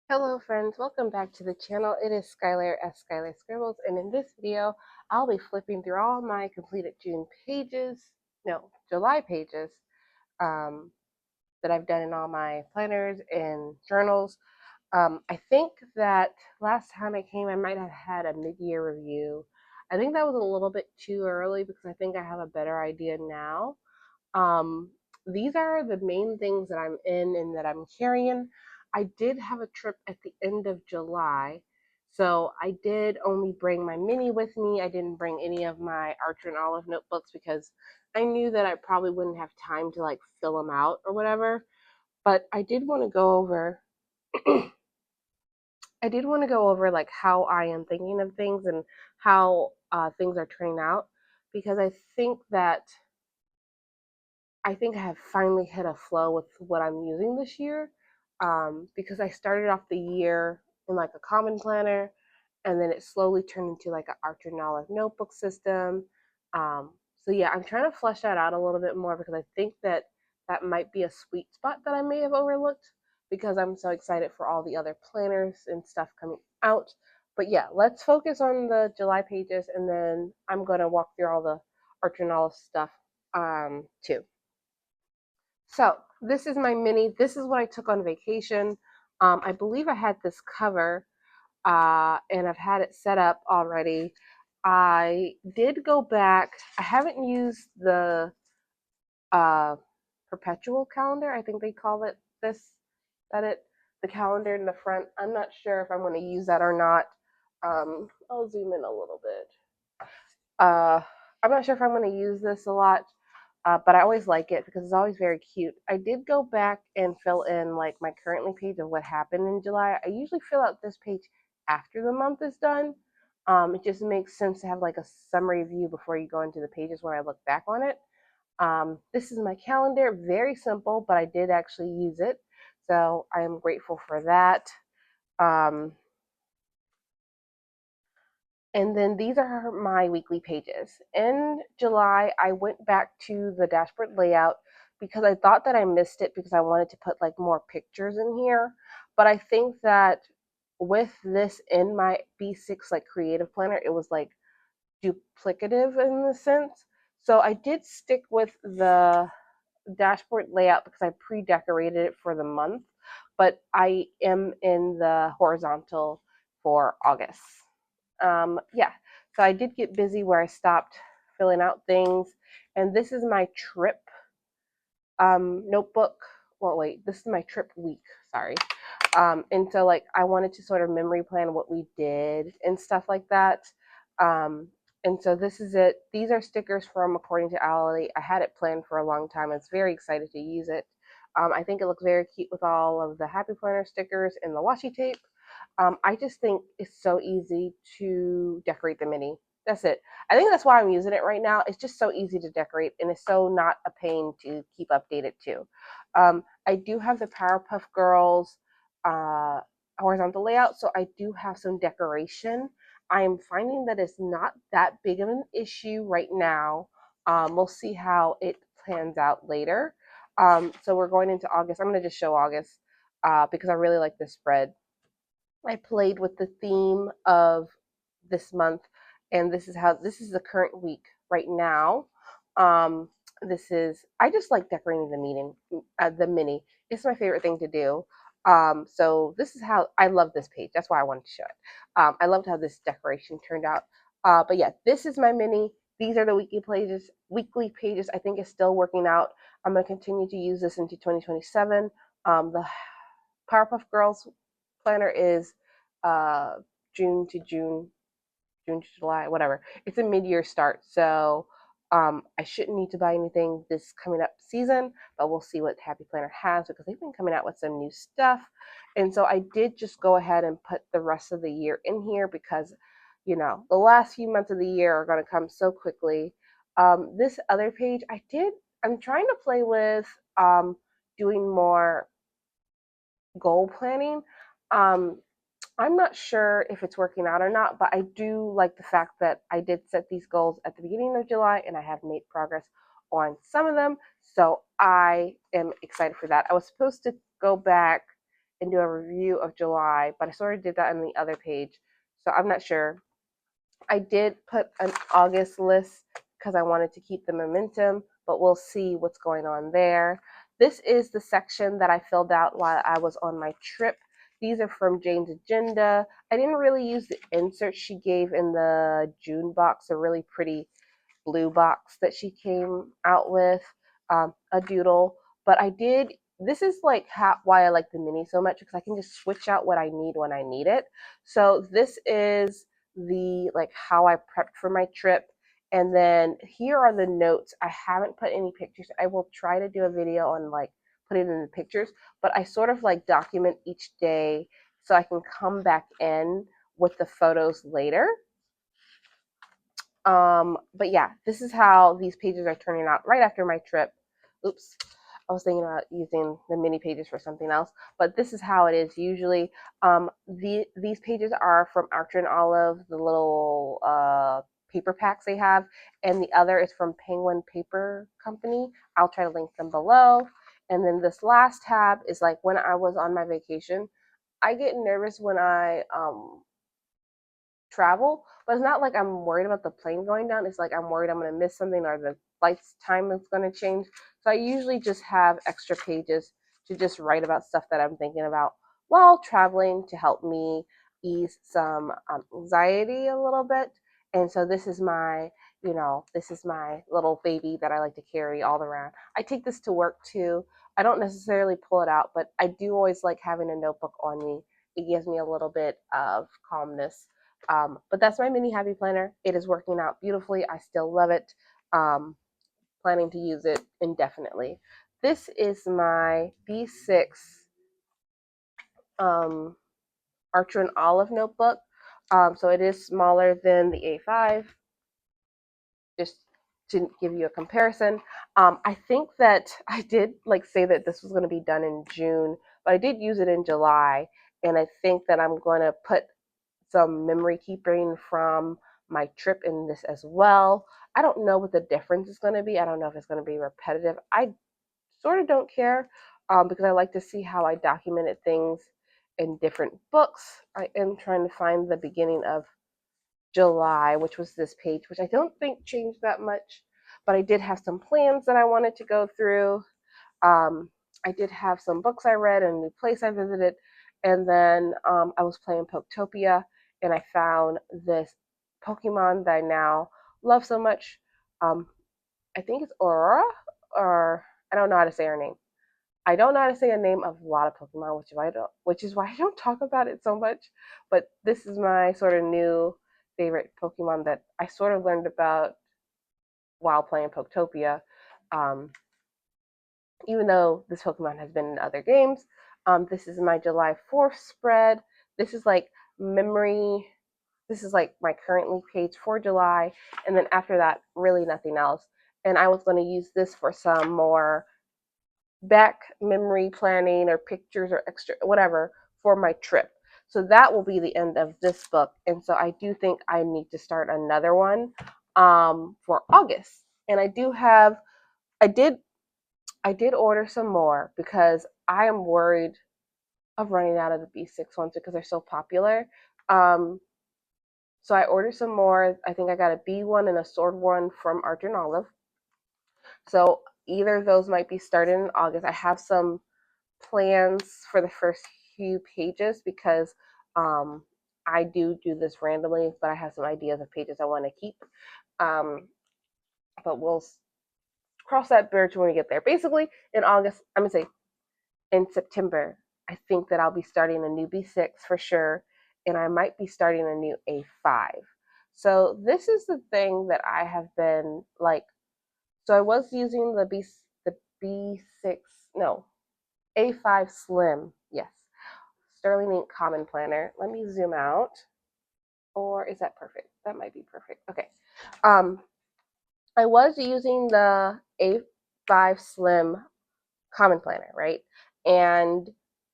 Hello friends, welcome back to the channel. It is Skylar as Skylar Scribbles, and in this video I'll be flipping through all my completed July pages um, that I've done in all my planners and journals. I think that last time I came I might have had a mid-year review. I think that was a little bit too early because I think I have a better idea now. um, these are the main things that I'm in and that I'm carrying. I did have a trip at the end of July, so I did only bring my mini with me. I didn't bring any of my Archer and Olive notebooks because I knew that I probably wouldn't have time to like fill them out or whatever. But I did want to go over I did want to go over like how I am thinking of things and how things are turning out because I think I have finally hit a flow with what I'm using this year, because I started off the year in like a common planner, and then it slowly turned into like an Archer and Olive notebook system. So yeah, I'm trying to flesh that out a little bit more because I think that that might be a sweet spot that I may have overlooked because I'm so excited for all the other planners and stuff coming out. But yeah, let's focus on the July pages, and then I'm gonna walk through all the Archer and Olive stuff too. So this is my mini. This is what I took on vacation. I believe I had this cover, and I've had it set up already. I did go back. I haven't used the uh, perpetual calendar. I think they call it this. That it the calendar in the front. I'm not sure if I'm going to use that or not. I'll zoom in a little bit. Uh, I'm not sure if I'm going to use this a lot, but I always like it because it's always very cute. I did go back and fill in like my currently page of what happened in July. I usually fill out this page after the month is done. It just makes sense to have like a summary view before you go into the pages when I look back on it. This is my calendar, very simple, but I did actually use it. So I am grateful for that. Um, And then these are my weekly pages. In July, I went back to the dashboard layout because I thought that I missed it because I wanted to put like more pictures in here. But I think that with this in my B6 like creative planner, it was like duplicative in the sense. So I did stick with the dashboard layout because I pre-decorated it for the month, but I am in the horizontal for August. Yeah, so I did get busy where I stopped filling out things, and this is my trip notebook. Well, wait, this is my trip week. Sorry. And so like I wanted to sort of memory plan what we did and stuff like that. Um, and so this is it. These are stickers from According to Allie. I had it planned for a long time. I was very excited to use it. I think it looks very cute with all of the Happy Planner stickers and the washi tape. I just think it's so easy to decorate the mini. That's it. I think that's why I'm using it right now. It's just so easy to decorate, and it's so not a pain to keep updated too. I do have the Powerpuff Girls uh, horizontal layout, so I do have some decoration. I am finding that it's not that big of an issue right now. We'll see how it plans out later. So we're going into August. I'm going to just show August because I really like this spread. I played with the theme of this month, and this is the current week right now. Um, this is I just like decorating the mini. It's my favorite thing to do. So this is how I love this page. That's why I wanted to show it. I loved how this decoration turned out. But yeah, this is my mini. These are the weekly pages. Weekly pages. I think is still working out. I'm going to continue to use this into 2027. The Powerpuff Girls planner is uh, June to June, June to July, whatever. It's a mid-year start, so I shouldn't need to buy anything this coming up season, but we'll see what Happy Planner has because they've been coming out with some new stuff. And so I did just go ahead and put the rest of the year in here because, the last few months of the year are going to come so quickly. This other page, I'm trying to play with doing more goal planning. Um, I'm not sure if it's working out or not, but I do like the fact that I did set these goals at the beginning of July and I have made progress on some of them. So I am excited for that. I was supposed to go back and do a review of July, but I sort of did that on the other page. So I'm not sure. I did put an August list because I wanted to keep the momentum, but we'll see what's going on there. This is the section that I filled out while I was on my trip. These are from Jane's Agenda. I didn't really use the inserts she gave in the June box, a really pretty blue box that she came out with, a doodle. But I did, this is like why I like the mini so much, because I can just switch out what I need when I need it. So this is the like how I prepped for my trip. And then here are the notes. I haven't put any pictures. I will try to do a video on like putting in the pictures, but I sort of like document each day so I can come back in with the photos later. But yeah, this is how these pages are turning out right after my trip. Oops, I was thinking about using the mini pages for something else, but this is how it is usually. These pages are from Archer and Olive, the little paper packs they have, and the other is from Penguin Paper Company. I'll try to link them below. And then this last tab is like when I was on my vacation. I get nervous when I travel, but it's not like I'm worried about the plane going down. It's like I'm worried I'm going to miss something or the flight's time is going to change. So I usually just have extra pages to just write about stuff that I'm thinking about while traveling to help me ease some anxiety a little bit. And so this is my, this is my little baby that I like to carry all around. I take this to work too. I don't necessarily pull it out, but I do always like having a notebook on me. It gives me a little bit of calmness, but that's my mini happy planner. It is working out beautifully. I still love it. Um, Planning to use it indefinitely. This is my B6 Archer and Olive notebook. So it is smaller than the A5, just to give you a comparison. I think that I did like say that this was going to be done in June, but I did use it in July. And I think that I'm going to put some memory keeping from my trip in this as well. I don't know what the difference is going to be. I don't know if it's going to be repetitive. I sort of don't care, because I like to see how I documented things in different books. I am trying to find the beginning of July, which was this page, which I don't think changed that much, but I did have some plans that I wanted to go through. um, I did have some books I read and a new place I visited. And then I was playing Poketopia and I found this Pokemon that I now love so much. Um, I think it's Aurora, or I don't know how to say her name. I don't know how to say a name of a lot of Pokemon, which is why I don't talk about it so much. But this is my sort of new favorite Pokemon that I sort of learned about while playing Poketopia. Um, Even though this Pokemon has been in other games. This is my July 4th spread. This is like memory. This is like my currently page for July. And then after that, really nothing else. And I was going to use this for some more back memory planning or pictures or extra, whatever, for my trip. So that will be the end of this book. And so I do think I need to start another one for August. And I did order some more because I am worried of running out of the B6 ones because they're so popular. Um, so I ordered some more. I think I got a B one and a sword one from Archer and Olive. So either of those might be started in August. I have some plans for the first few pages because um, I do this randomly, but I have some ideas of pages I want to keep. Um, but we'll cross that bridge when we get there. Basically, in August, I'm gonna say in September, I think that I'll be starting a new B6 for sure, and I might be starting a new A5. So this is the thing that I have been like. So I was using the B6, no, A5 Slim, yes, Sterling Ink Common Planner. Let me zoom out, or is that perfect? That might be perfect. Okay, um, I was using the A5 Slim Common Planner, right? And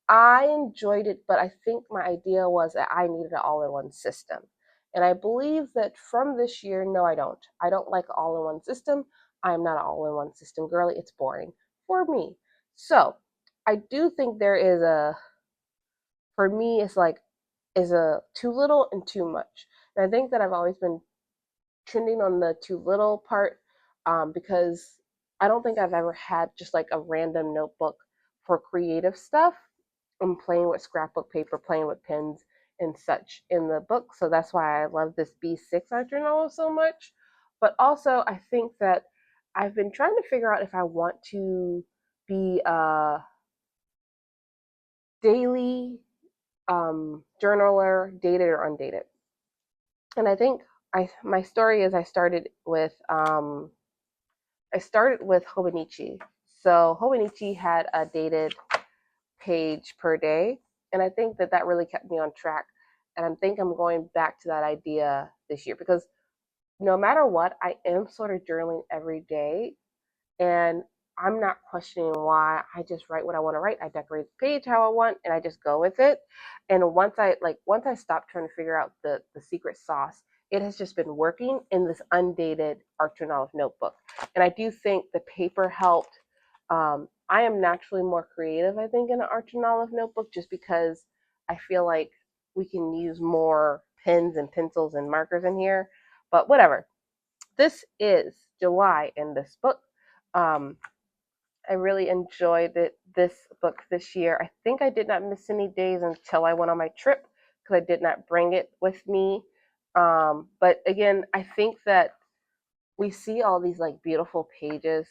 I enjoyed it, but I think my idea was that I needed an all-in-one system. And I believe that from this year, no, I don't. I don't like an all-in-one system. I'm not an all-in-one system girly. It's boring for me. So I do think there is for me is like is a too little and too much. And I think that I've always been trending on the too little part, because I don't think I've ever had just like a random notebook for creative stuff. I'm playing with scrapbook paper, playing with pens and such in the book. So that's why I love this B6 art journal so much. But also, I think that I've been trying to figure out if I want to be a daily journaler, dated or undated. And I think my story is I started with Hobonichi. So Hobonichi had a dated page per day, and I think that that really kept me on track. And I think I'm going back to that idea this year because no matter what, I am sort of journaling every day, and I'm not questioning why. I just write what I want to write. I decorate the page how I want, and I just go with it. And once I stopped trying to figure out the secret sauce, it has just been working in this undated art journal notebook. And I do think the paper helped. I am naturally more creative, I think, in an art journal notebook, just because I feel like we can use more pens and pencils and markers in here. But whatever. This is July in this book. Um, I really enjoyed this book this year. I think I did not miss any days until I went on my trip because I did not bring it with me. But again, I think that we see all these like beautiful pages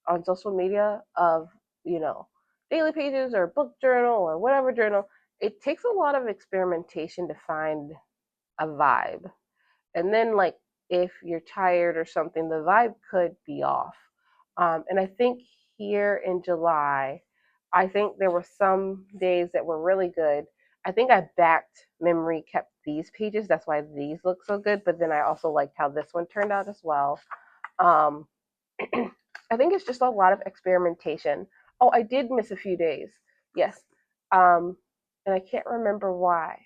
on social media of, you know, daily pages or book journal or whatever journal. It takes a lot of experimentation to find a vibe. And then, like, if you're tired or something, the vibe could be off. And I think here in July, I think there were some days that were really good. I think I backed memory kept these pages. That's why these look so good. But then I also liked how this one turned out as well. Um, I think it's just a lot of experimentation. Oh, I did miss a few days. Yes. And I can't remember why.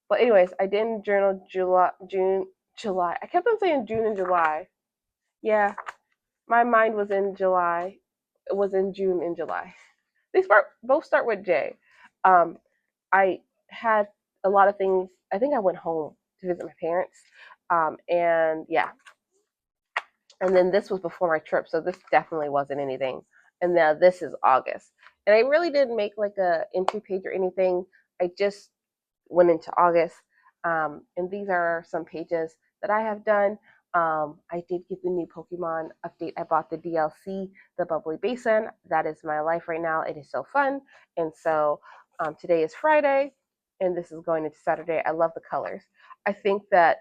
But anyways, I didn't journal July. I kept on saying June and July. Yeah, my mind was in July. It was in June and July. Both start with J. Um, I had a lot of things. I think I went home to visit my parents. And yeah, and then this was before my trip, so this definitely wasn't anything. And now this is August. And I really didn't make like a entry page or anything. I just went into August. And these are some pages that I have done. I did get the new Pokemon update. I bought the DLC, the Bubbly Basin. That is my life right now. It is so fun. And so today is Friday, and this is going into Saturday. I love the colors. I think that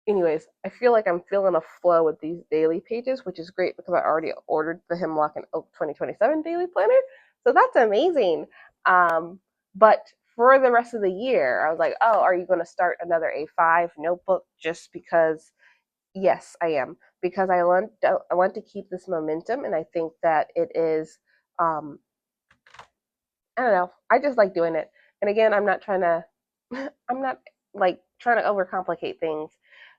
anyways, I feel like I'm feeling a flow with these daily pages, which is great because I already ordered the Hemlock and Oak 2027 daily planner. So that's amazing. But for the rest of the year, I was like, oh, are you going to start another A5 notebook just because? Yes, I am. Because I want to keep this momentum, and I think that it is um, I don't know. I just like doing it. And again, I'm not trying to, I'm not like trying to overcomplicate things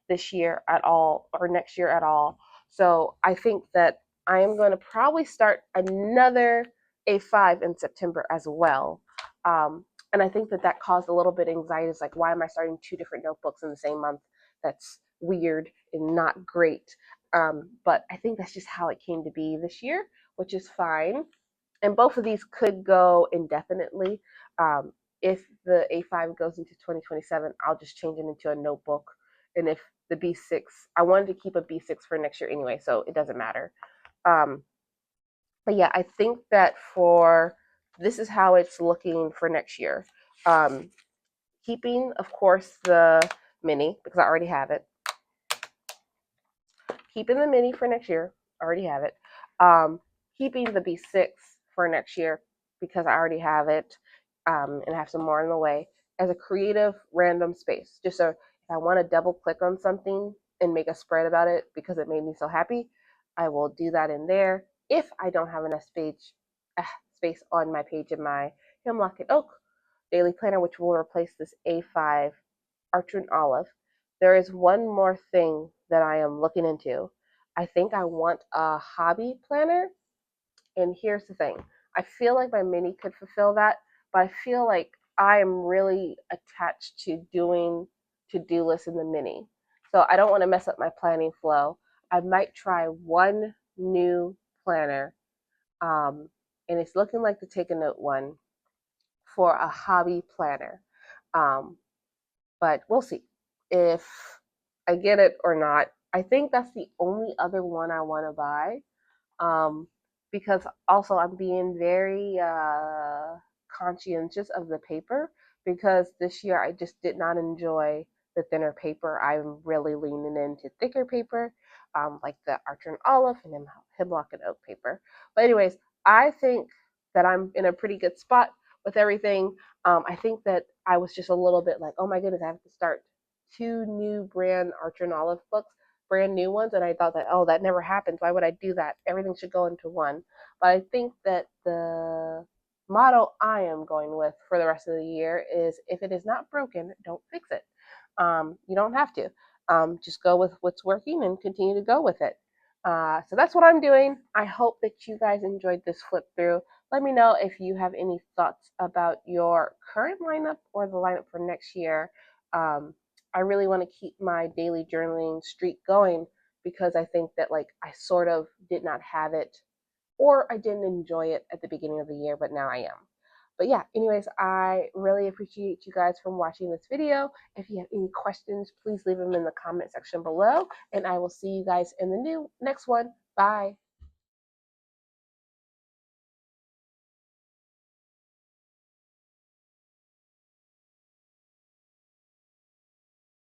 this year at all or next year at all. So I think that I am going to probably start another A5 in September as well. And I think that that caused a little bit of anxiety. It's like, why am I starting two different notebooks in the same month? That's weird and not great. But I think that's just how it came to be this year, which is fine, and both of these could go indefinitely. If the A5 goes into 2027, I'll just change it into a notebook. And if the B6, I wanted to keep a B6 for next year anyway, so it doesn't matter. Um, but yeah, I think that for this is how it's looking for next year. Um, Keeping, of course, the mini because I already have it. Keeping the mini for next year. I already have it. Keeping the B6 for next year because I already have it, and have some more in the way as a creative random space. Just so if I want to double click on something and make a spread about it because it made me so happy, I will do that in there. If I don't have enough space on my page in my Hemlock and Oak daily planner, which will replace this A5 Archer and Olive, there is one more thing that I am looking into. I think I want a hobby planner. And here's the thing, I feel like my mini could fulfill that, but I feel like I am really attached to doing to-do lists in the mini. So I don't want to mess up my planning flow. I might try one new planner, um, and it's looking like the Take a Note one for a hobby planner. Um, but we'll see if I get it or not. I think that's the only other one I want to buy, um, because also I'm being very conscientious of the paper because this year I just did not enjoy the thinner paper. I'm really leaning into thicker paper, like the Archer and Olive and then Hemlock and Oak paper. But anyways, I think that I'm in a pretty good spot with everything. I think that I was just a little bit like, oh my goodness, I have to start two new brand Archer and Olive books, brand new ones, and I thought that, oh, that never happens. Why would I do that? Everything should go into one. But I think that the motto I am going with for the rest of the year is, if it is not broken, don't fix it. You don't have to. Just go with what's working and continue to go with it. So that's what I'm doing. I hope that you guys enjoyed this flip through. Let me know if you have any thoughts about your current lineup or the lineup for next year. Um, I really want to keep my daily journaling streak going because I think that like I sort of did not have it, or I didn't enjoy it at the beginning of the year, but now I am. But yeah, anyways, I really appreciate you guys from watching this video. If you have any questions, please leave them in the comment section below, and I will see you guys in the next one. Bye.